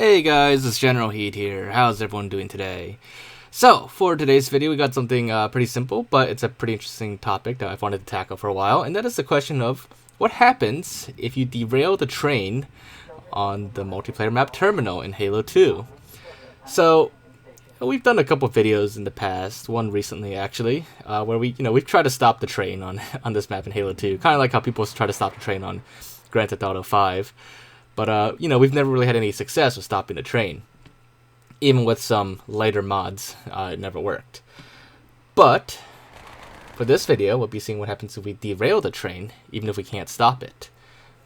Hey guys, it's Generalkidd here. How's everyone doing today? So, for today's video, we got something pretty simple, but it's a pretty interesting topic that I've wanted to tackle for a while, and that is the question of what happens if you derail the train on the multiplayer map Terminal in Halo 2. So, we've done a couple videos in the past, one recently actually, where we've tried to stop the train on this map in Halo 2, kind of like how people try to stop the train on Grand Theft Auto 5. But, we've never really had any success with stopping the train. Even with some lighter mods, it never worked. But, for this video, we'll be seeing what happens if we derail the train, even if we can't stop it.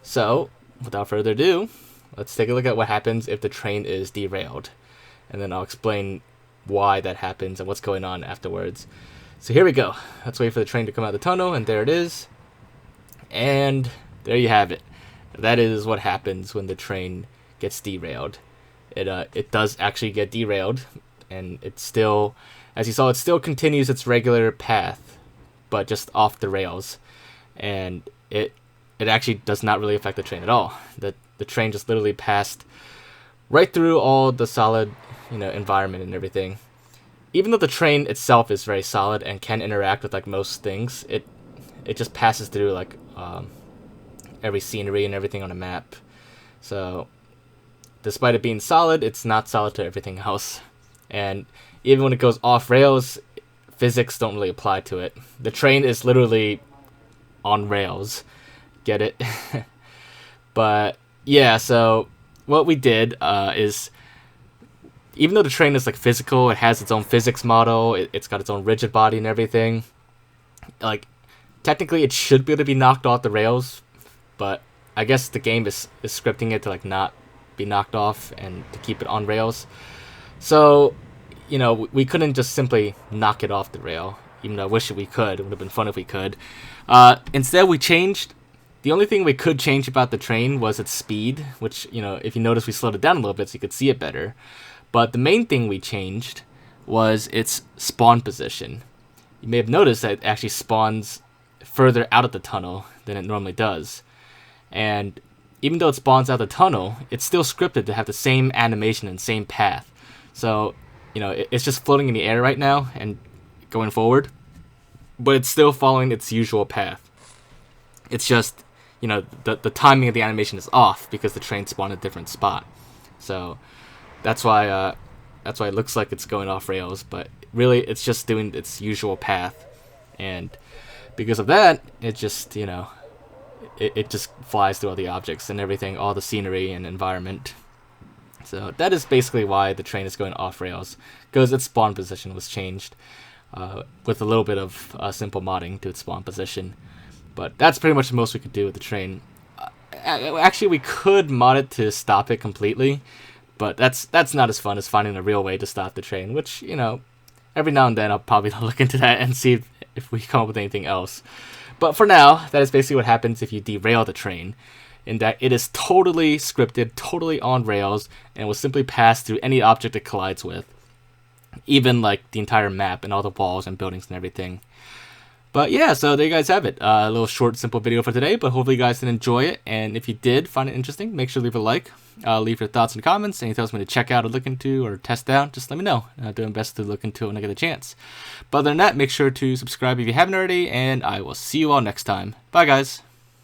So, without further ado, let's take a look at what happens if the train is derailed. And then I'll explain why that happens and what's going on afterwards. So here we go. Let's wait for the train to come out of the tunnel, and there it is. And there you have it. That is what happens when the train gets derailed. It does actually get derailed, and it still, as you saw, it still continues its regular path, but just off the rails. And it actually does not really affect the train at all. The train just literally passed right through all the solid, environment and everything. Even though the train itself is very solid and can interact with like most things, it just passes through like every scenery and everything on a map. So despite it being solid, it's not solid to everything else. And even when it goes off rails, physics don't really apply to it. The train is literally on rails. Get it? But yeah, so what we did is, even though the train is like physical, it has its own physics model, it's got its own rigid body and everything. Like, technically it should be able to be knocked off the rails, but I guess the game is scripting it to like not be knocked off and to keep it on rails. So, we couldn't just simply knock it off the rail, even though I wish we could. It would have been fun if we could. Instead, we changed. The only thing we could change about the train was its speed, which, if you notice, we slowed it down a little bit so you could see it better. But the main thing we changed was its spawn position. You may have noticed that it actually spawns further out of the tunnel than it normally does. And even though it spawns out the tunnel, it's still scripted to have the same animation and same path. So, it's just floating in the air right now and going forward, but it's still following its usual path. It's just, the timing of the animation is off because the train spawned a different spot. So that's why it looks like it's going off rails, but really it's just doing its usual path. And because of that, it just, it just flies through all the objects and everything, all the scenery and environment. So that is basically why the train is going off rails, because its spawn position was changed with a little bit of simple modding to its spawn position. But that's pretty much the most we could do with the train. Actually, we could mod it to stop it completely, but that's not as fun as finding a real way to stop the train, which, every now and then I'll probably look into that and see if we come up with anything else. But for now, that is basically what happens if you derail the train, in that it is totally scripted, totally on rails, and will simply pass through any object it collides with, even like the entire map and all the walls and buildings and everything. But yeah, so there you guys have it. A little short, simple video for today, but hopefully you guys did enjoy it. And if you did find it interesting, make sure to leave a like. Leave your thoughts and comments. Anything else you want to check out or look into or test out, just let me know. I'll do my best to look into it when I get a chance. But other than that, make sure to subscribe if you haven't already, and I will see you all next time. Bye, guys.